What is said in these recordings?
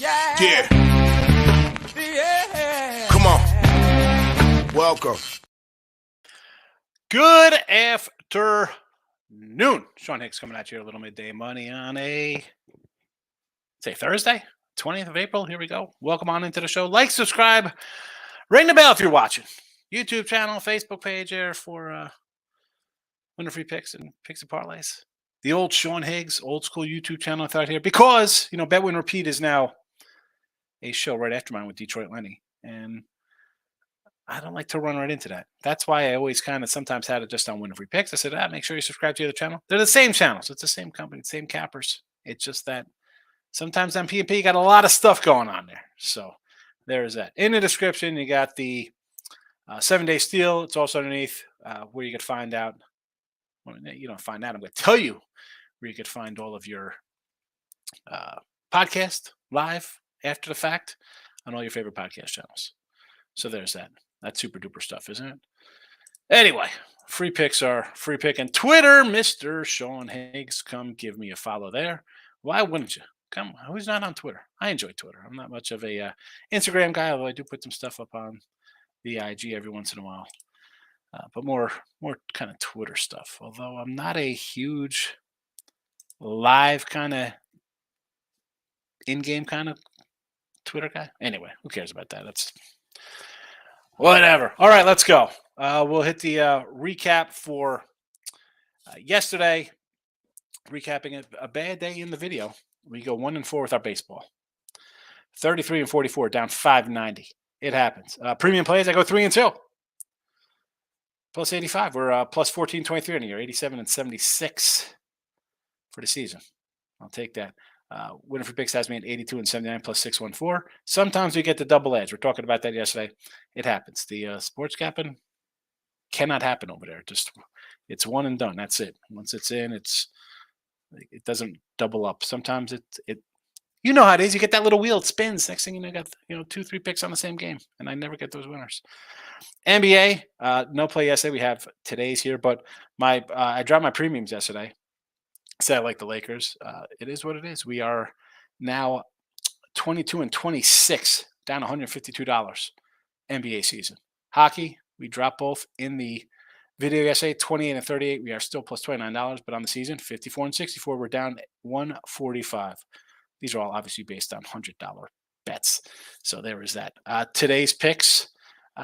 Yeah. Come on. Welcome. Good afternoon. Sean Hicks coming at you, a little midday money on Thursday, 20th of April. Here we go. Welcome on into the show. Like, subscribe, ring the bell if you're watching. YouTube channel, Facebook page there for winner free picks and picks and parlays. The old Sean Higgs, old school YouTube channel I thought here because, Bet Win Repeat is now a show right after mine with Detroit Lenny. And I don't like to run right into that. That's why I always kind of sometimes had it just on winner free picks. I said, make sure you subscribe to the other channel. They're the same channels. It's the same company, same cappers. It's just that sometimes on P&P got a lot of stuff going on there. So there's that. In the description, you got the 7-day steal. It's also underneath where you could find out. Well, you don't find out. I'm going to tell you where you could find all of your podcast live after the fact on all your favorite podcast channels. So there's that. That's super duper stuff, isn't it? Anyway, free picks are free pick. And Twitter, Mr. Sean Higgs, come give me a follow there. Why wouldn't you? Come on, who's not on Twitter? I enjoy Twitter. I'm not much of a Instagram guy, although I do put some stuff up on the IG every once in a while. But more kind of Twitter stuff. Although I'm not a huge live kind of in-game kind of Twitter guy. Anyway, who cares about that? That's whatever. All right, let's go. We'll hit the recap for yesterday. Recapping a bad day in the video. We go 1-4 with our baseball. 33-44, down 590. It happens. Premium plays, I go 3-2. Plus 85. We're plus 14-23 in the year. 87-76 for the season. I'll take that. Winner for picks has me at 82-79 plus 614. Sometimes we get the double edge. We're talking about that yesterday. It happens. The sports capping cannot happen over there. Just it's one and done. That's it. Once it's in, it doesn't double up. Sometimes it you know how it is. You get that little wheel, it spins. Next thing you know, you got 2-3 picks on the same game, and I never get those winners. NBA, no play yesterday. We have today's here, but I dropped my premiums yesterday. Said I like the Lakers. It is what it is. We are now 22-26, down $152 NBA season. Hockey, we dropped both in the video yesterday, 28-38. We are still plus $29, but on the season, 54-64. We're down $145. These are all obviously based on $100 bets. So there is that. Today's picks,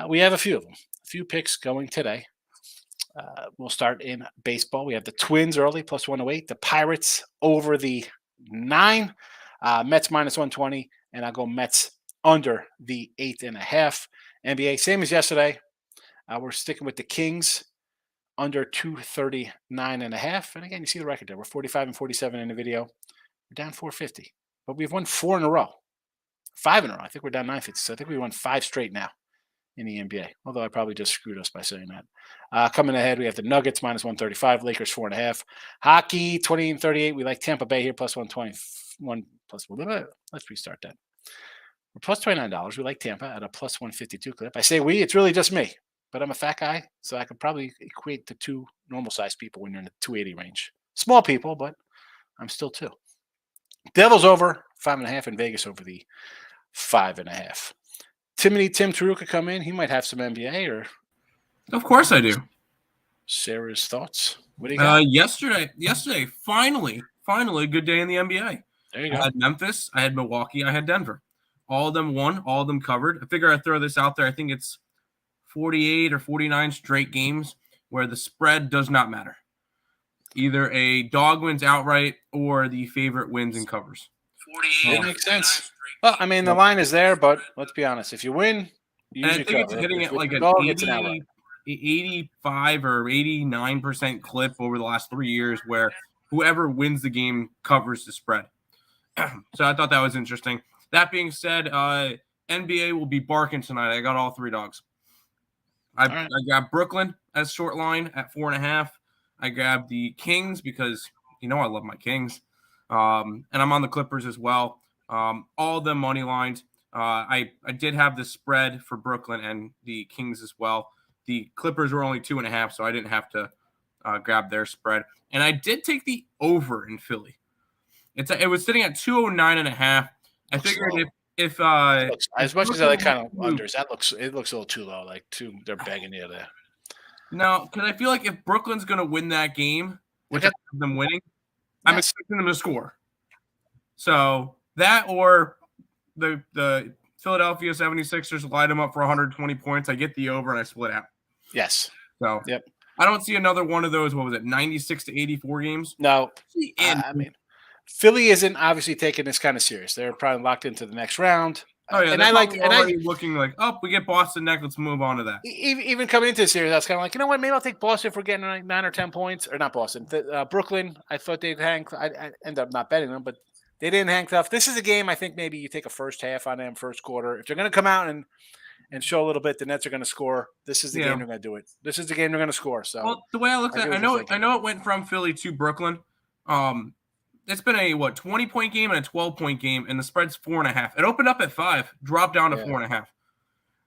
we have a few of them. A few picks going today. We'll start in baseball. We have the Twins early, plus 108. The Pirates over the 9. Mets minus 120. And I'll go Mets under the 8.5. NBA, same as yesterday. We're sticking with the Kings under 239.5. And again, you see the record there. We're 45-47 in the video. We're down 450. But we've won 4 in a row. 5 in a row. I think we're down 950. So I think we won 5 straight now in the NBA. Although I probably just screwed us by saying that. Coming ahead, we have the Nuggets minus 135, Lakers 4.5. Hockey 20-38. We like Tampa Bay here plus 121 plus. Let's restart that. We're plus $29. We like Tampa at a plus 152 clip. I say we. It's really just me, but I'm a fat guy, so I could probably equate to 2 normal sized people when you're in the 280 range. Small people, but I'm still 2. Devils over 5.5 and Vegas over the 5.5. Tim Taruka come in. He might have some NBA or. Of course I do. Sarah's thoughts. What do you got? Yesterday, finally, a good day in the NBA. There you go. I had Memphis, I had Milwaukee, I had Denver. All of them won, all of them covered. I figure I'd throw this out there. I think it's 48 or 49 straight games where the spread does not matter. Either a dog wins outright or the favorite wins and covers. 48. That makes sense. Well, I mean, the line is there, but let's be honest. If you win, you usually think it's hitting at like an 85 or 89% clip over the last 3 years where whoever wins the game covers the spread. So I thought that was interesting. That being said, NBA will be barking tonight. I got all 3 dogs. I got Brooklyn as short line at 4.5. I grabbed the Kings because, I love my Kings. And I'm on the Clippers as well. All of them money lines. I did have the spread for Brooklyn and the Kings as well. The Clippers were only 2.5, so I didn't have to grab their spread. And I did take the over in Philly. It was sitting at 209.5. I figured low. if As much as I Brooklyn like kind of wants to- unders, it looks a little too low. They're begging you there. no, because I feel like if Brooklyn's going to win that game, which I Okay. have them winning, I'm Yes. expecting them to score. So that or the Philadelphia 76ers light them up for 120 points. I get the over and I split out. Yes. So Yep. I don't see another one of those. What was it? 96 to 84 games. No, I mean, Philly isn't obviously taking this kind of serious. They're probably locked into the next round. Oh yeah, and I like, and I looking like, oh, we get Boston next. Let's move on to that. even coming into the series, I was kind of like, you know what? Maybe I'll take Boston for getting like 9 or 10 points, or not Boston, Brooklyn. I thought they'd hang. I ended up not betting them, but they didn't hang tough. This is a game I think maybe you take a first half on them, first quarter. If they're going to come out and show a little bit, the Nets are going to score. This is the game they're going to do it. This is the game they're going to score. So, well, the way I looked at it, I know it went from Philly to Brooklyn. It's been a 20-point game and a 12-point game, and the spread's 4.5. It opened up at 5, dropped down to 4.5.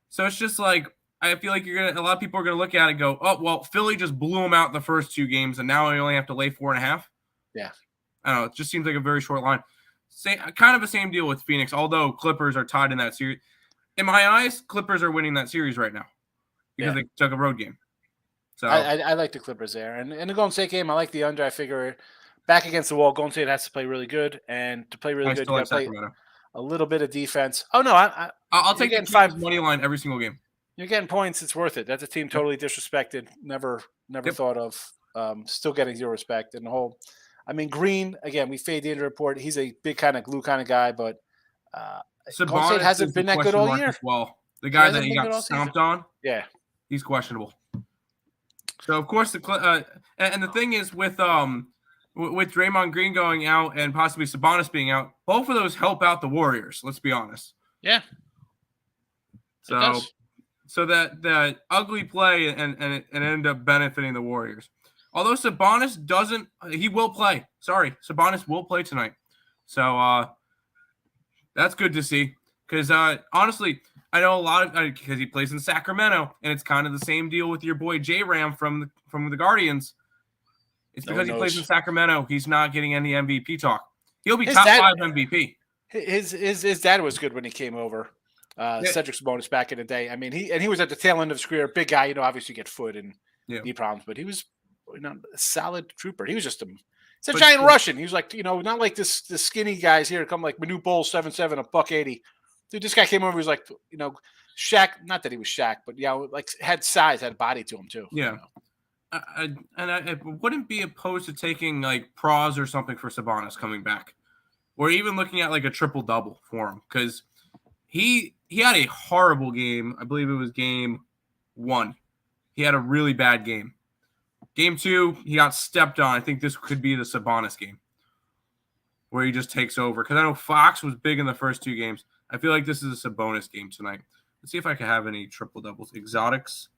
So it's just like I feel like a lot of people are gonna look at it and go, oh well, Philly just blew them out the first 2 games, and now we only have to lay 4.5. Yeah, I don't know. It just seems like a very short line. Kind of the same deal with Phoenix, although Clippers are tied in that series. In my eyes, Clippers are winning that series right now because they took a road game. So I like the Clippers there, and in the Golden State game, I like the under. I figure back against the wall, Golden State has to play really good, and to play really good, you got to play a little bit of defense. Oh no, I'll take the 5 money line every single game. You're getting points; it's worth it. That's a team totally disrespected, never thought of. Still getting zero respect, and the whole. I mean, Green again. We fade the injury report. He's a big kind of glue kind of guy, but Golden State hasn't been that good all year. Well, the guy that he got stomped on, he's questionable. So of course and the thing is with Draymond Green going out and possibly Sabonis being out, both of those help out the Warriors. Let's be honest. Yeah. So that ugly play and end up benefiting the Warriors. Although Sabonis doesn't, he will play. Sorry, Sabonis will play tonight. So that's good to see. Because honestly, I know a lot of because he plays in Sacramento, and it's kind of the same deal with your boy J-Ram from the Guardians. It's because he plays in Sacramento. He's not getting any MVP talk. He'll be top 5 MVP. His dad was good when he came over. Cedric Sabonis back in the day. I mean, he was at the tail end of his career. Big guy, obviously get foot and knee problems, but he was a solid trooper. He was just he's a giant Russian. He was like, not like this skinny guys here come like Manu Bol 7'7", $180. Dude, this guy came over. He was like, Shaq. Not that he was Shaq, but like had size, had body to him too. Yeah. I wouldn't be opposed to taking like pros or something for Sabonis coming back, or even looking at like a triple double for him because he had a horrible game. I believe it was game 1. He had a really bad game. Game 2, he got stepped on. I think this could be the Sabonis game where he just takes over because I know Fox was big in the first 2 games. I feel like this is a Sabonis game tonight. Let's see if I can have any triple doubles. Exotics.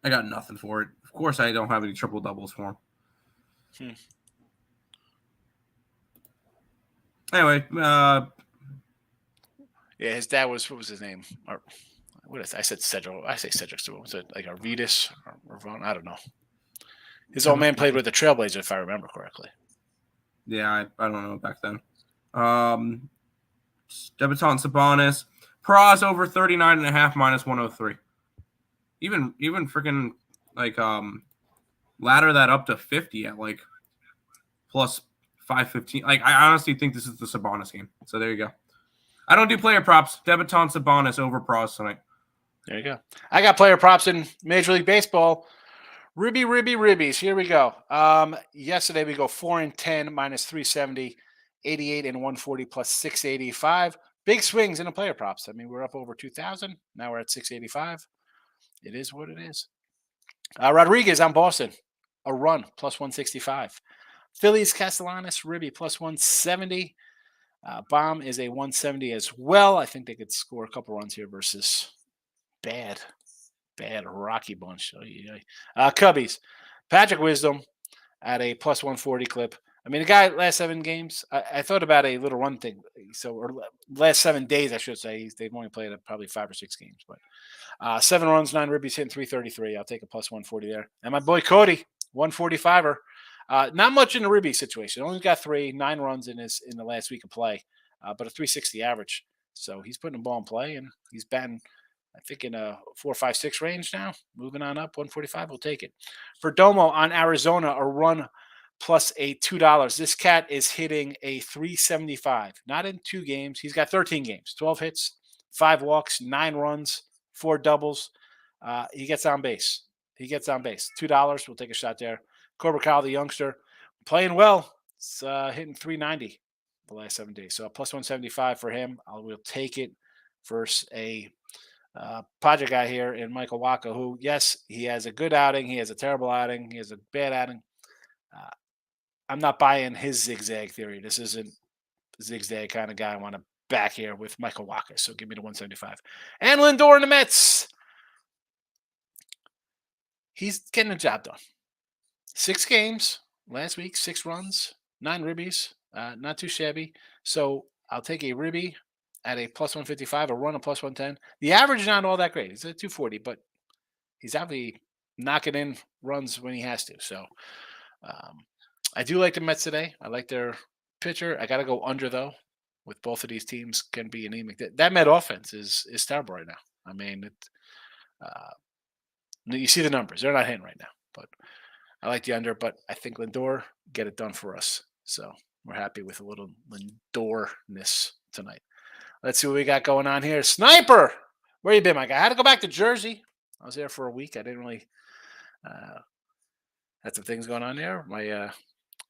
I got nothing for it. Of course, I don't have any triple doubles for him. Anyway, his dad was, what was his name? Or what is I said Cedric. I say Cedric. So was it like Arvidas or Ron? I don't know. His old man played with the Trailblazers, if I remember correctly. Yeah, I don't know back then. Debutant Sabonis. Pros over 39.5 minus 103. Even freaking like ladder that up to 50 at like plus 515. Like I honestly think this is the Sabonis game. So there you go. I don't do player props. Debutant Sabonis over pros tonight. There you go. I got player props in Major League Baseball. Ribbies. Here we go. Yesterday we go 4-10 minus 370, 88 and 140 plus 685. Big swings in the player props. I mean, we're up over 2,000. Now we're at 685. It is what it is. Rodriguez on Boston, a run plus 165. Phillies Castellanos, Ribby plus 170. Bomb is a 170 as well. I think they could score a couple runs here versus bad Rocky bunch. Cubbies, Patrick Wisdom at a plus 140 clip. I mean, the guy last 7 games, I thought about a little run thing. So, or last 7 days, I should say. They've only played probably 5 or 6 games, but 7 runs, 9 ribbies, hitting 333. I'll take a plus 140 there. And my boy Cody, 145er. Not much in the Ribby situation. Only got 9 runs in the last week of play, but a 360 average. So he's putting the ball in play, and he's batting, I think, in a 4.56 range now. Moving on up, 145. We'll take it. For Domo on Arizona, a run plus a $2. This cat is hitting a 375. Not in 2 games. He's got 13 games, 12 hits, 5 walks, 9 runs, 4 doubles. He gets on base. $2. We'll take a shot there. Cobra Kyle, the youngster, playing well. It's hitting 390 the last 7 days. So a plus 175 for him. We'll take it versus a Padre guy here in Michael Waka, who, yes, he has a good outing. He has a terrible outing. He has a bad outing. I'm not buying his zigzag theory. This isn't a zigzag kind of guy I want to back here with Michael Waka. So give me the 175. And Lindor in the Mets. He's getting the job done. 6 games last week, 6 runs, 9 ribbies, not too shabby. So I'll take a ribby at a plus 155, a run a plus 110. The average is not all that great. He's at 240, but he's obviously knocking in runs when he has to. So I do like the Mets today. I like their pitcher. I got to go under, though, with both of these teams can be anemic. That Met offense is terrible right now. I mean, you see the numbers. They're not hitting right now, but I like the under, but I think Lindor get it done for us. So we're happy with a little Lindor-ness tonight. Let's see what we got going on here. Sniper! Where you been, my guy? I had to go back to Jersey. I was there for a week. I didn't really had some things going on there. My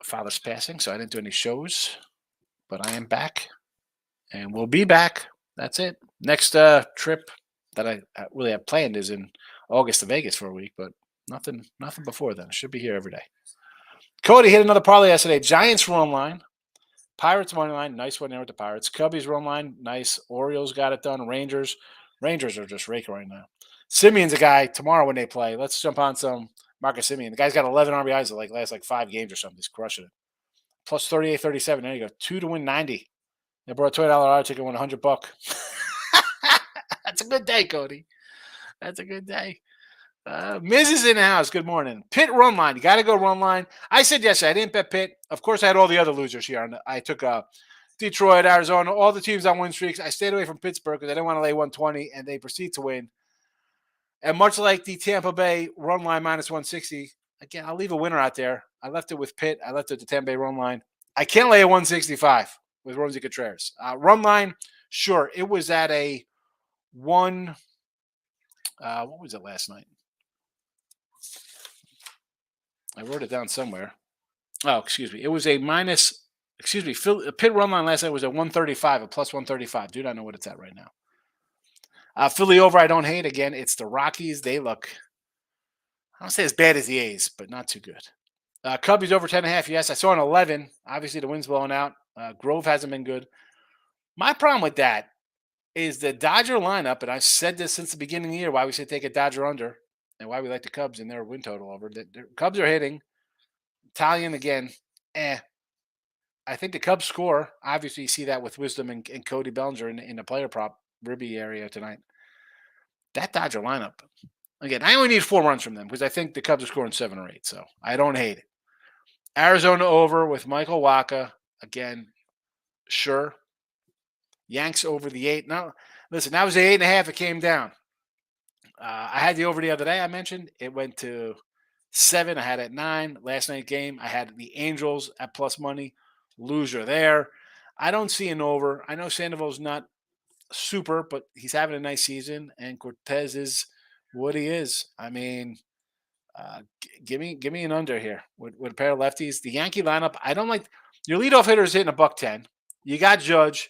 father's passing, so I didn't do any shows. But I am back, and we'll be back. That's it. Next trip that I really have planned is in August to Vegas for a week, but nothing before then. I should be here every day. Cody hit another parlay yesterday. Giants run line. Pirates money line. Nice one there with the Pirates. Cubbies run line. Nice. Orioles got it done. Rangers are just raking right now. Simeon's a guy tomorrow when they play. Let's jump on some Marcus Simeon. The guy's got 11 RBIs in last 5 games or something. He's crushing it. Plus 38, 37. There you go. 2 to win 90. They brought a $20 odds ticket, win $100. That's a good day, Cody. That's a good day. Mrs. in the house. Good morning. Pitt run line. You got to go run line. I said yes. I didn't bet Pitt. Of course, I had all the other losers here. I took Detroit, Arizona, all the teams on win streaks. I stayed away from Pittsburgh because I didn't want to lay 120, and they proceed to win. And much like the Tampa Bay run line minus 160, again, I'll leave a winner out there. I left it with Pitt. I left it the Tampa Bay run line. I can't lay a 165 with Rosie Contreras. Run line, sure. It was at a 1. What was it last night? I wrote it down somewhere. Oh, excuse me. It was a minus. Excuse me. Pitt run line last night was at 135, a plus 135. Do not know what it's at right now. Philly over. I don't hate. Again, it's the Rockies. They look, I don't say as bad as the A's, but not too good. Cubbies over 10.5. Yes, I saw an 11. Obviously, the wind's blowing out. Grove hasn't been good. My problem with that is the Dodger lineup, and I've said this since the beginning of the year, why we should take a Dodger under and why we like the Cubs and their win total over. The Cubs are hitting. Italian again, I think the Cubs score. Obviously, you see that with Wisdom and Cody Bellinger in the player prop Ribby area tonight. That Dodger lineup, again, I only need 4 runs from them because I think the Cubs are scoring 7 or 8, so I don't hate it. Arizona over with Michael Waka. Again, sure. Yanks over the 8. Now, listen, that was the 8.5. It came down. I had the over the other day. I mentioned it went to 7. I had it at 9. Last night game, I had the Angels at plus money. Loser there. I don't see an over. I know Sandoval's not super, but he's having a nice season, and Cortez is what he is. I mean, give me an under here with a pair of lefties. The Yankee lineup, I don't like. Your leadoff hitter is hitting $110. You got Judge.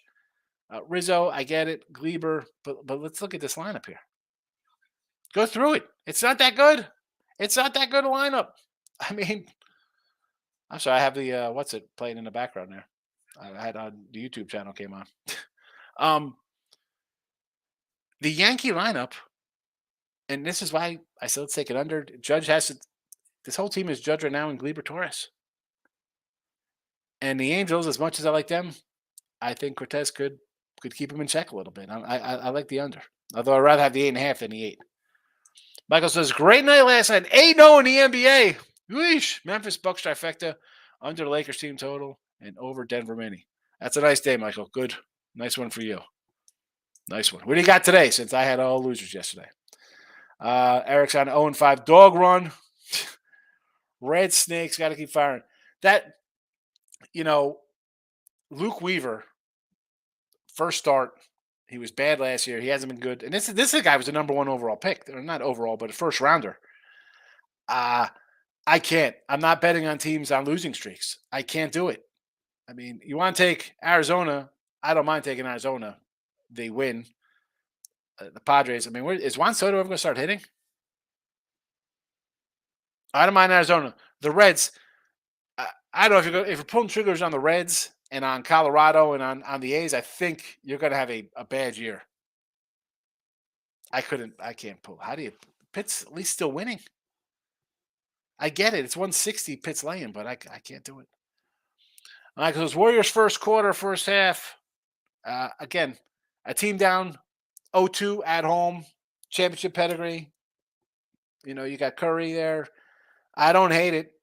Rizzo, I get it. Gleber, but let's look at this lineup here. Go through it. It's not that good. It's not that good a lineup. I mean, I'm sorry. I have the what's it playing in the background there. I had the YouTube channel came on. The Yankee lineup, and this is why I said let's take it under. Judge has to. This whole team is Judge right now and Gleber Torres. And the Angels, as much as I like them, I think Cortez could keep him in check a little bit. I like the under. Although I'd rather have the 8.5 than the 8. Michael says, great night last night. 8-0 in the NBA. Yeesh. Memphis Bucks trifecta, under the Lakers team total, and over Denver Mini. That's a nice day, Michael. Good. Nice one for you. Nice one. What do you got today, since I had all losers yesterday? Eric's on 0-5. Dog run. Red Snakes. Got to keep firing. That, Luke Weaver, first start. He was bad last year. He hasn't been good. And this guy was the number 1 overall pick. Or not overall, but a first rounder. I can't. I'm not betting on teams on losing streaks. I can't do it. I mean, you want to take Arizona. I don't mind taking Arizona. They win. The Padres. I mean, is Juan Soto ever going to start hitting? I don't mind Arizona. The Reds. I don't know if you're pulling triggers on the Reds and on Colorado and on the A's. I think you're going to have a bad year. I can't pull. How do you? Pitt's at least still winning. I get it. It's 160 Pitt's laying, but I can't do it. All right, because Warriors first quarter, first half. Again, a team down 0-2 at home, championship pedigree. You got Curry there. I don't hate it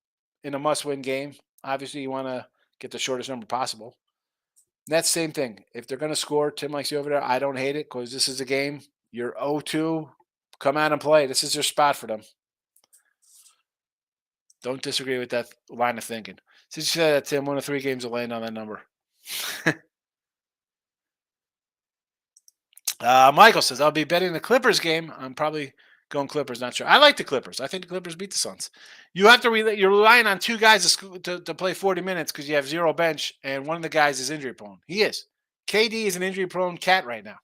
in a must-win game. Obviously, you want to get the shortest number possible. Nets, same thing. If they're going to score, Tim likes you over there. I don't hate it because this is a game. You're 0-2. Come out and play. This is your spot for them. Don't disagree with that line of thinking. Since you said that, Tim, 1 of 3 games will land on that number. Michael says, I'll be betting the Clippers game. I'm probably going Clippers, not sure. I like the Clippers. I think the Clippers beat the Suns. You have to you're relying on 2 guys to play 40 minutes because you have 0 bench, and one of the guys is injury prone. He is. KD is an injury prone cat right now.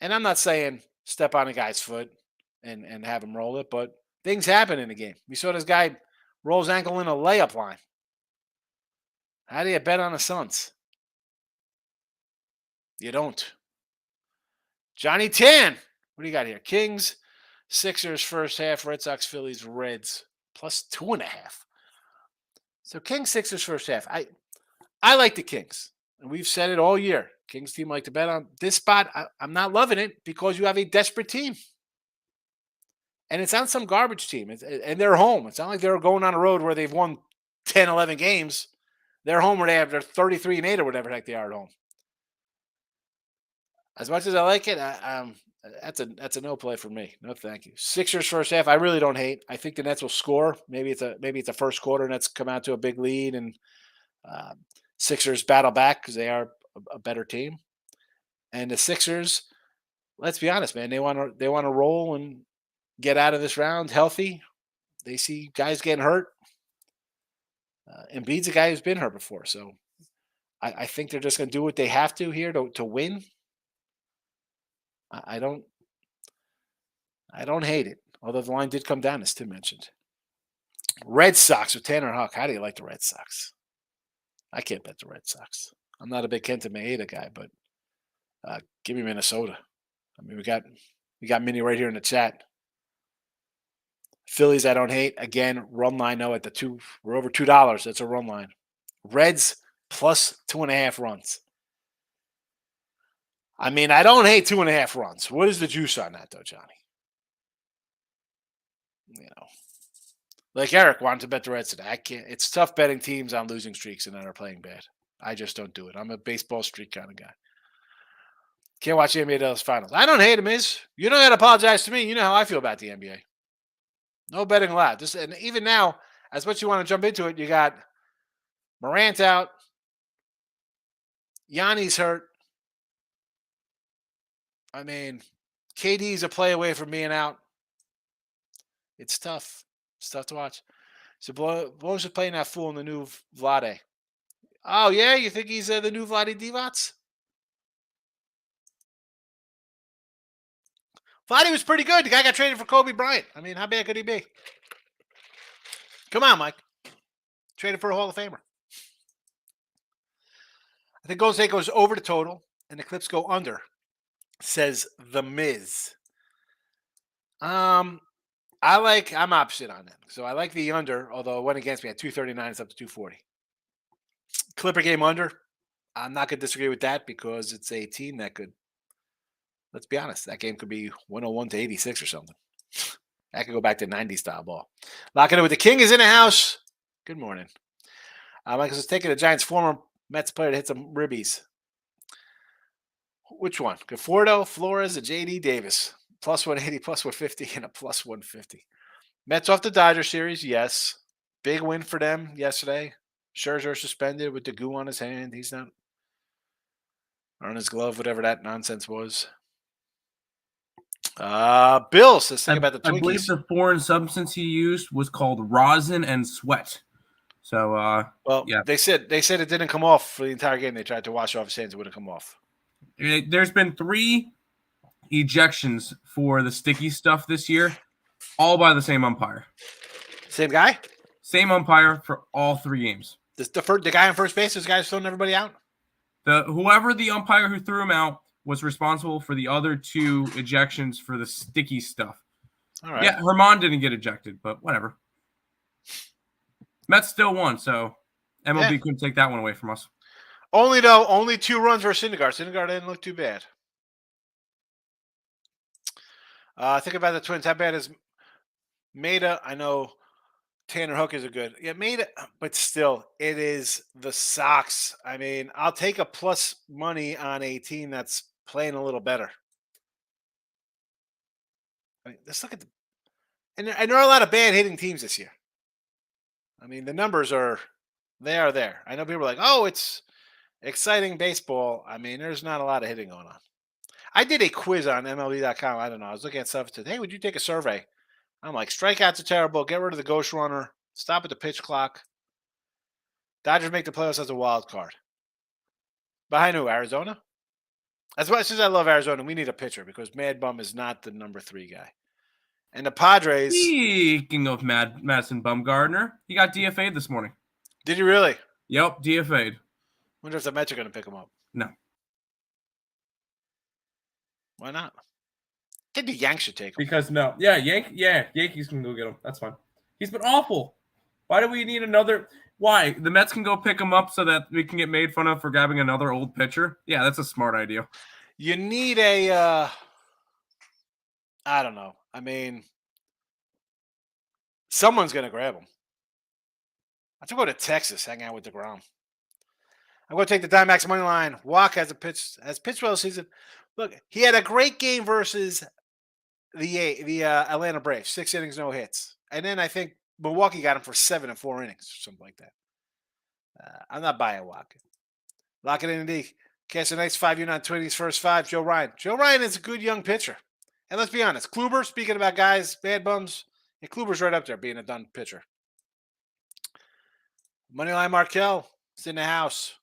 And I'm not saying step on a guy's foot and have him roll it, but things happen in the game. We saw this guy roll his ankle in a layup line. How do you bet on the Suns? You don't. Johnny Tan. What do you got here? Kings, Sixers first half, Red Sox, Phillies, Reds, plus 2.5. So Kings, Sixers first half. I like the Kings. And we've said it all year. Kings team like to bet on. This spot, I'm not loving it because you have a desperate team. And it's on some garbage team. And they're home. It's not like they're going on a road where they've won 10, 11 games. They're home where they're 33-8 or whatever the heck they are at home. As much as I like it, that's a no play for me. No, thank you. Sixers first half, I really don't hate. I think the Nets will score. Maybe it's a first quarter. Nets come out to a big lead, and Sixers battle back because they are a better team. And the Sixers, let's be honest, man, they want to roll and get out of this round healthy. They see guys getting hurt. Embiid's a guy who's been hurt before, so I think they're just going to do what they have to here to win. I don't hate it, although the line did come down, as Tim mentioned. Red Sox with Tanner Houck. How do you like the Red Sox? I can't bet the Red Sox. I'm not a big Kenta Maeda guy, but give me Minnesota. I mean, we got Minnie right here in the chat. Phillies, I don't hate. Again, run line at the 2. We're over $2. That's a run line. Reds plus 2.5 runs. I mean, I don't hate 2.5 runs. What is the juice on that, though, Johnny? Like Eric wanted to bet the Reds today. I can't. It's tough betting teams on losing streaks and that are playing bad. I just don't do it. I'm a baseball streak kind of guy. Can't watch the NBA Finals. I don't hate him, you don't got to apologize to me. You know how I feel about the NBA. No betting allowed. And even now, as much as you want to jump into it, you got Morant out. Yanni's hurt. I mean, KD's a play away from being out. It's tough. It's tough to watch. So Blows is playing that fool in the new Vlade. Oh, yeah? You think he's the new Vlade Divac? Vlade was pretty good. The guy got traded for Kobe Bryant. I mean, how bad could he be? Come on, Mike. Traded for a Hall of Famer. I think Golden State goes over the total, and the Clips go under, says The Miz. I'm opposite on that. So I like the under, although it went against me at 239. It's up to 240. Clipper game under. I'm not going to disagree with that because it's a team that could, let's be honest, that game could be 101 to 86 or something. That could go back to 90s style ball. Locking it with the King is in the house. Good morning. Michael's is taking the Giants' former Mets player to hit some ribbies. Which one? Conforto, Flores, or J.D. Davis? Plus 180, plus 150, and a plus 150. Mets off the Dodger series, yes. Big win for them yesterday. Scherzer suspended with the goo on his hand. He's not on his glove, whatever that nonsense was. Bill says think about the Twinkies. I believe the foreign substance he used was called rosin and sweat. So, yeah. They said it didn't come off for the entire game. They tried to wash off his hands. It wouldn't come off. There's been 3 ejections for the sticky stuff this year, all by the same umpire. Same guy? Same umpire for all 3 games. The guy on first base, this guy's throwing everybody out? Whoever the umpire who threw him out was responsible for the other 2 ejections for the sticky stuff. All right. Yeah, Herman didn't get ejected, but whatever. Mets still won, so MLB couldn't take that one away from us. Only 2 runs versus Syndergaard. Syndergaard didn't look too bad. Think about the Twins. How bad is Maeda? I know Tanner Hook is a good. Yeah, Maeda, but still, it is the Sox. I mean, I'll take a plus money on a team that's playing a little better. I mean, let's look at and there are a lot of bad hitting teams this year. I mean, the numbers are there. I know people are like, oh, it's exciting baseball. I mean, there's not a lot of hitting going on. I did a quiz on MLB.com. I don't know. I was looking at stuff. Said, hey, would you take a survey? I'm like, strikeouts are terrible. Get rid of the ghost runner. Stop at the pitch clock. Dodgers make the playoffs as a wild card. Behind who? Arizona? As much as I love Arizona, we need a pitcher because Mad Bum is not the number 3 guy. And the Padres. Speaking of Madison Bumgarner, he got DFA'd this morning. Did you really? Yep, DFA'd. Wonder if the Mets are going to pick him up. No. Why not? I think the Yanks should take him. Because no. Yeah, Yankees can go get him. That's fine. He's been awful. Why do we need another? Why? The Mets can go pick him up so that we can get made fun of for grabbing another old pitcher? Yeah, that's a smart idea. You need a, I don't know. I mean, someone's going to grab him. I have to go to Texas, hang out with DeGrom. I'm going to take the Diamondbacks money line. Walk has pitched well this season. Look, he had a great game versus the Atlanta Braves. 6 innings, no hits. And then I think Milwaukee got him for 7 in 4 innings or something like that. I'm not buying Walker. Lock it in indeed. Catch a nice 5 United Twinkies first 5. Joe Ryan. Joe Ryan is a good young pitcher. And let's be honest, Kluber, speaking about guys, bad bums, and Kluber's right up there being a done pitcher. Moneyline Markel is in the house.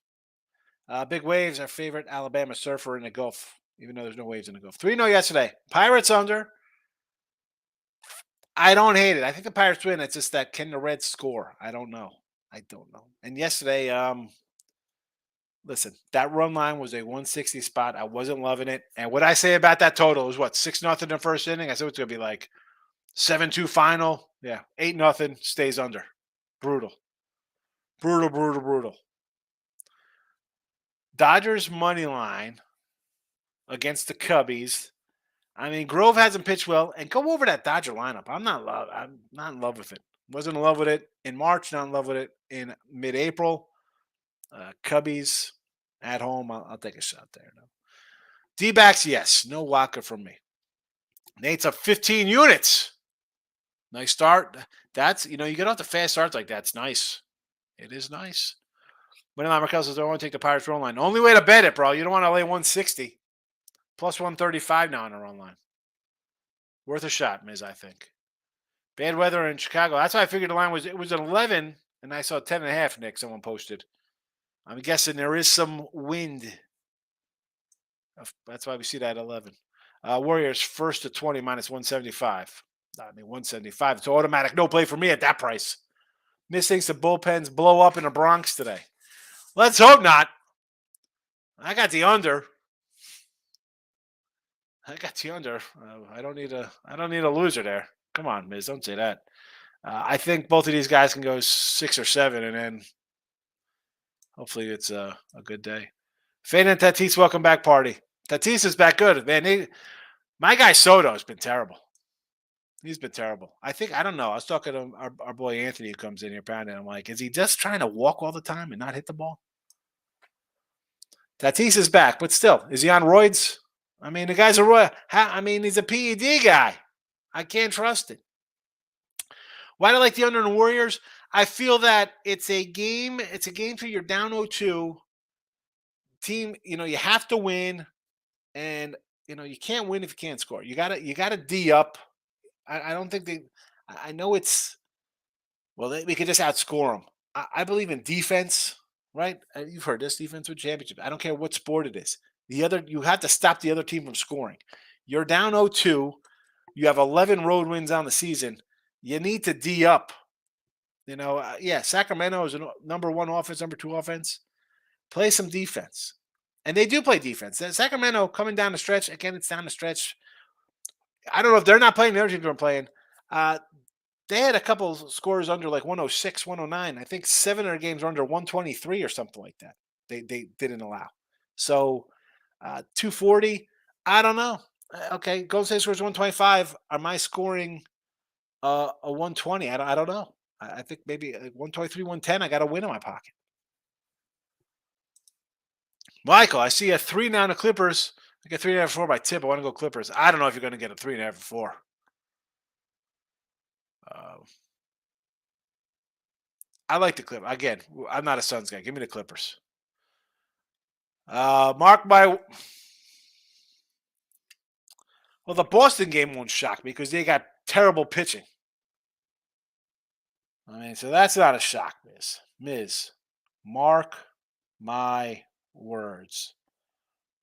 Big Waves, our favorite Alabama surfer in the Gulf, even though there's no waves in the Gulf. 3-0 yesterday. Pirates under. I don't hate it. I think the Pirates win. It's just that can the Reds score? I don't know. And yesterday, listen, that run line was a 160 spot. I wasn't loving it. And what I say about that total is what, 6-0 in the first inning? I said it's going to be like 7-2 final. Yeah, 8-0 stays under. Brutal. Dodgers money line against the Cubbies. I mean, Grove hasn't pitched well, and go over that Dodger lineup. I'm not in love with it. Wasn't in love with it in March. Not in love with it in mid-April. Cubbies at home. I'll take a shot there. No. D-backs, yes. No Walker from me. Nate's up 15 units. Nice start. That's, you get off the fast starts like that. It's nice. It is nice. When Markel says, I want to take the Pirates run line. Only way to bet it, bro. You don't want to lay 160. Plus 135 now on the run line. Worth a shot, Miz, I think. Bad weather in Chicago. That's why I figured the line was, it was an 11, and I saw 10.5, Nick, someone posted. I'm guessing there is some wind. That's why we see that 11. Warriors first to 20 minus 175. I mean, 175. It's automatic. No play for me at that price. Miz thinks the bullpens blow up in the Bronx today. Let's hope not. I got the under. I don't need a loser there. Come on, Miz. Don't say that. I think both of these guys can go 6 or 7, and then hopefully it's a good day. Fane and Tatis, welcome back party. Tatis is back good, man. My guy Soto has been terrible. He's been terrible. I don't know. I was talking to our boy Anthony who comes in here pounding. I'm like, is he just trying to walk all the time and not hit the ball? Tatis is back, but still, is he on roids? I mean, the guy's a roid. He's a PED guy. I can't trust it. Why do I like the under in the Warriors? I feel that it's a game. It's a game for you're down 0-2 team. You have to win, and you can't win if you can't score. You gotta D up. I don't think they. I know it's we could just outscore them. I believe in defense, right? You've heard this defense with championship. I don't care what sport it is. You have to stop the other team from scoring. You're down 0-2. You have 11 road wins on the season. You need to D up. Sacramento is a number one offense, number two offense. Play some defense. And they do play defense. Sacramento coming down the stretch, again, it's down the stretch. I don't know if they're not playing, the other teams are playing. They had a couple scores under like 106, 109. I think 7 of their games were under 123 or something like that. They didn't allow. So 240, I don't know. Okay, Golden State scores 125. Am I scoring a 120? I don't know. I think maybe 123, 110. I got a win in my pocket. Michael, I see a 3 now in the Clippers. I get 3.5 or 4 by tip. I want to go Clippers. I don't know if you're going to get a 3.5 or 4. I like the Clippers. Again, I'm not a Suns guy. Give me the Clippers. Mark my. Well, the Boston game won't shock me because they got terrible pitching. So that's not a shock, Miz. Mark my words.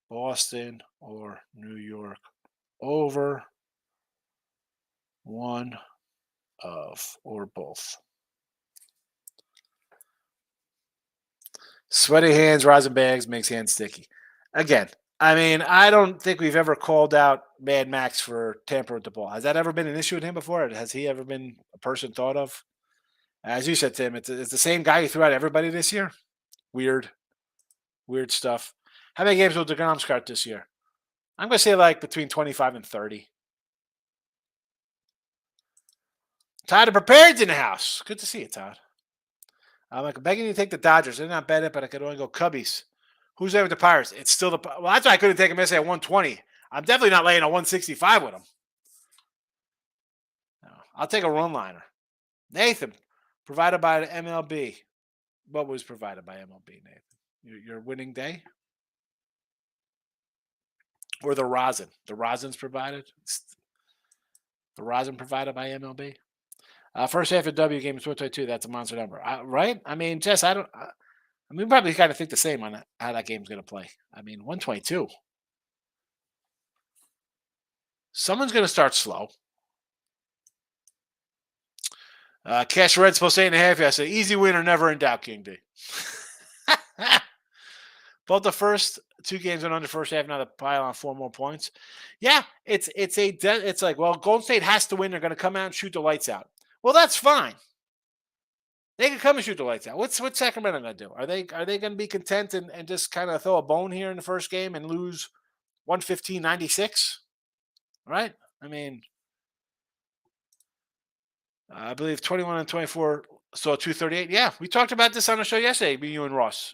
Boston or New York over one of or both. Sweaty hands, rising bags makes hands sticky. Again, I don't think we've ever called out Mad Max for tampering with the ball. Has that ever been an issue with him before? Has he ever been a person thought of? As you said, Tim, it's the same guy who threw out everybody this year. Weird stuff. How many games will DeGrom start this year? I'm going to say like between 25 and 30. Todd Prepared's in the house. Good to see you, Todd. I'm begging you to take the Dodgers. They're not betting, but I could only go Cubbies. Who's there with the Pirates? It's still the. Well, that's why I couldn't take him yesterday at 120. I'm definitely not laying a 165 with him. No, I'll take a run liner. Nathan, provided by the MLB. What was provided by MLB, Nathan? Your winning day? Or the rosin? The rosin's provided? The rosin provided by MLB? First half of W game is 122. That's a monster number, right? Jess, I don't. We probably kind of think the same on how that game's going to play. 122. Someone's going to start slow. Cash Red's supposed to 8.5. I said easy win or never in doubt, King D. Both the first 2 games went under first half. Now the pile on 4 more points. Yeah, it's like, well, Golden State has to win. They're going to come out and shoot the lights out. Well, that's fine. They can come and shoot the lights out. What's Sacramento going to do? Are they going to be content and just kind of throw a bone here in the first game and lose 115-96? Right? I believe 21 and 24 saw 238. Yeah, we talked about this on the show yesterday, you and Ross.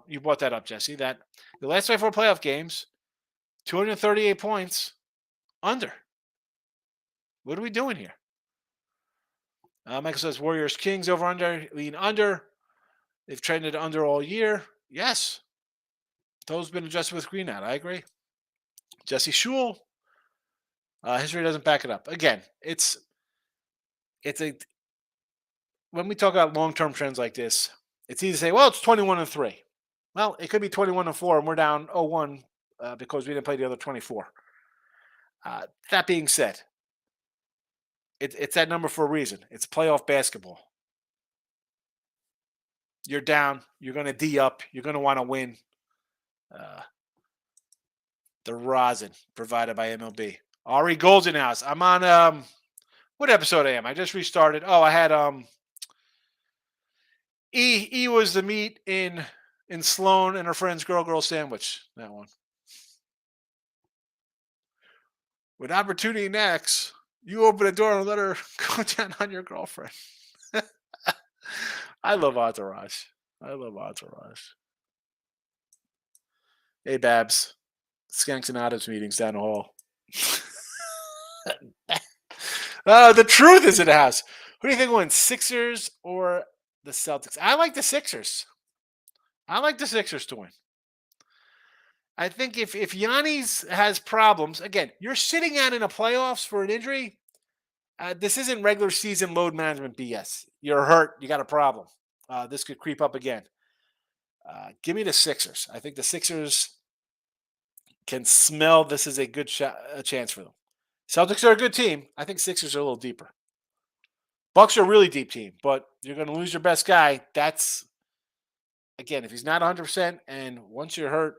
You brought that up, Jesse, that the last 24 playoff games, 238 points under. What are we doing here? Michael says Warriors Kings over under, lean under. They've trended under all year. Yes. Those been adjusted with green out. I agree. Jesse Shule. History doesn't back it up. Again, it's when we talk about long-term trends like this, it's easy to say, well, it's 21 and 3. Well, it could be 21 and 4 and we're down 0-1 because we didn't play the other 24. That being said, it's that number for a reason. It's playoff basketball. You're down. You're going to D up. You're going to want to win. The rosin provided by MLB. Ari Goldenhouse. I'm on what episode I am? I just restarted. Oh, I had E was the meat in Sloan and her friend's girl sandwich. That one. With opportunity next. You open the door and let her go down on your girlfriend. I love Entourage. I love Entourage. Hey, Babs. Skanks and Adams meetings down the hall. The truth is in the house. Who do you think wins, Sixers or the Celtics? I like the Sixers. I like the Sixers to win. I think if Giannis has problems, again, you're sitting out in the playoffs for an injury. This isn't regular season load management BS. You're hurt. You got a problem. This could creep up again. Give me the Sixers. I think the Sixers can smell this is a good a chance for them. Celtics are a good team. I think Sixers are a little deeper. Bucks are a really deep team, but you're going to lose your best guy. That's, again, if he's not 100%, and once you're hurt,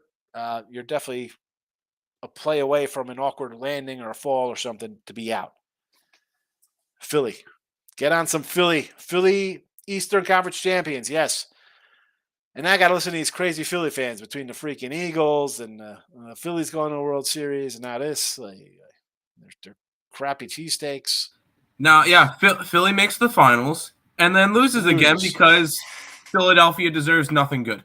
you're definitely a play away from an awkward landing or a fall or something to be out. Philly. Get on some Philly. Philly Eastern Conference champions, yes. And I got to listen to these crazy Philly fans between the freaking Eagles and Philly's going to the World Series and now this. They're crappy cheesesteaks. Now, yeah, Philly makes the finals and then loses again because Philadelphia deserves nothing good.